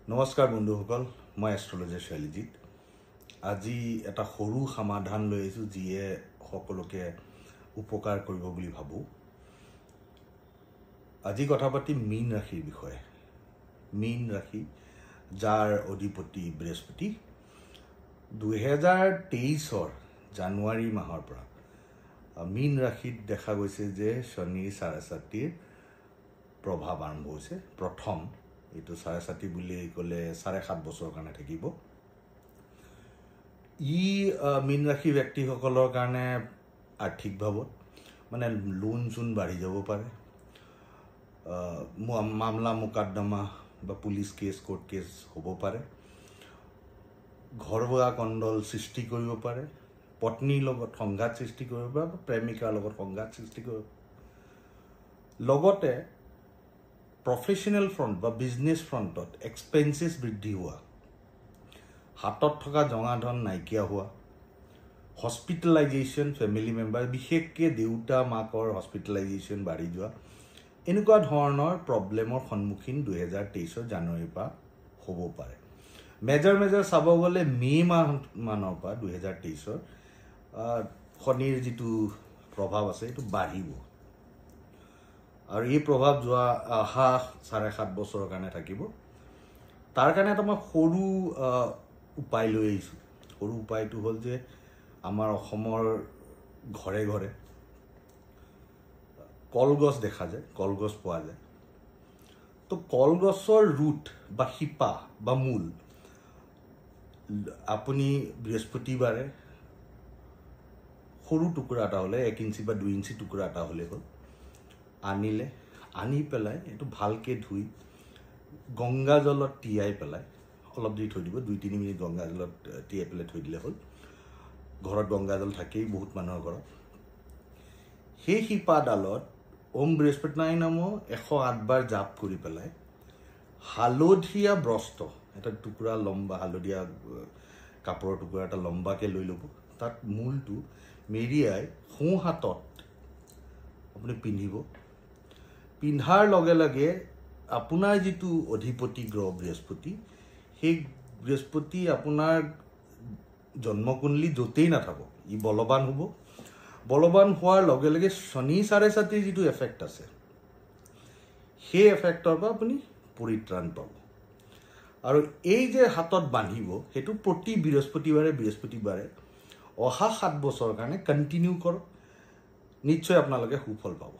নমস্কাৰ বন্ধুসকল, মই এষ্ট্ৰলজাৰ শৈলজিৎ। আজি এটা সৰু সমাধান লৈ আহিছোঁ যিয়ে সকলোকে উপকাৰ কৰিব বুলি ভাবোঁ। আজি কথা পাতি মীন ৰাশিৰ বিষয়ে। মীন ৰাশি যাৰ অধিপতি বৃহস্পতি 2023 জানুৱাৰী মাহৰ পৰা মীন ৰাশিত দেখা গৈছে যে শনিৰ 4.4 প্ৰভাৱ আৰম্ভ হৈছে। প্ৰথম এইটো 4.4 বুলি ক'লে 7.5 বছৰৰ কাৰণে থাকিব। মীন ৰাশি ব্যক্তিসকলৰ কাৰণে আৰ্থিকভাৱত মানে লোন চোন বাঢ়ি যাব পাৰে, মামলা মোকদ্দমা বা পুলিচ কেছ কোৰ্ট কেছ হ'ব পাৰে, ঘৰুৱা কণ্ডল সৃষ্টি কৰিব পাৰে, পত্নীৰ লগত সংঘাত সৃষ্টি কৰিব পাৰে বা প্ৰেমিকাৰ লগত সংঘাত সৃষ্টি কৰিব পাৰে। লগতে প্ৰফেশ্যনেল ফ্ৰণ্ট বা বিজনেছ ফ্ৰণ্টত এক্সপেন্সেছ বৃদ্ধি হোৱা, হাতত থকা জঙা ধন নাইকিয়া হোৱা, হস্পিটেলাইজেশ্যন ফেমিলি মেম্বাৰ বিশেষকৈ দেউতা মাকৰ হস্পিটেলাইজেশ্যন বাঢ়ি যোৱা, এনেকুৱা ধৰণৰ প্ৰব্লেমৰ সন্মুখীন 2023 জানুৱাৰীৰ পৰা হ'ব পাৰে। মেজৰ চাব গ'লে মে' মানৰ পৰা 2023 শনিৰ যিটো প্ৰভাৱ আছে এইটো বাঢ়িব আৰু এই প্ৰভাৱ অহা 7.5 বছৰৰ কাৰণে থাকিব। তাৰ কাৰণে এটা মই সৰু উপায় লৈ আহিছোঁ। সৰু উপায়টো হ'ল যে আমাৰ অসমৰ ঘৰে ঘৰে কলগছ দেখা যায়, কলগছ পোৱা যায়। তো কলগছৰ ৰুট বা শিপা বা মূল আপুনি বৃহস্পতিবাৰে সৰু টুকুৰা এটা হ'লে 1 ইঞ্চি বা 2 ইঞ্চি টুকুৰা এটা হ'লে হ'ল, আনি পেলাই এইটো ভালকৈ ধুই গংগা জলত তিয়াই পেলাই অলপ দেৰি থৈ দিব, 2-3 মিনিট গংগা জলত তিয়াই পেলাই থৈ দিলে হ'ল। ঘৰত গংগা জল থাকেই বহুত মানুহৰ ঘৰত। সেই শিপাডালত ওম বৃহস্পতিনায় নাম 108 বাৰ জাপ কৰি পেলাই হালধীয়া বস্ত্ৰ এটা টুকুৰা লম্বা, হালধীয়া কাপোৰৰ টুকুৰা এটা লম্বাকৈ লৈ ল'ব। তাত মূলটো মেৰিয়াই সোঁ হাতত আপুনি পিন্ধিব। পিন্ধাৰ লগে লগে আপোনাৰ যিটো অধিপতি গ্ৰহ বৃহস্পতি, সেই বৃহস্পতি আপোনাৰ জন্মকুণ্ডলী য'তেই নাথাকক ই বলৱান হ'ব। বলৱান হোৱাৰ লগে লগে শনি 4.4 যিটো এফেক্ট আছে সেই এফেক্টৰ পৰা আপুনি পৰিত্ৰাণ পাব। আৰু এই যে হাতত বান্ধিব সেইটো প্ৰতি বৃহস্পতিবাৰে অহা 7 বছৰৰ কাৰণে কণ্টিনিউ কৰক, নিশ্চয় আপোনালোকে সুফল পাব।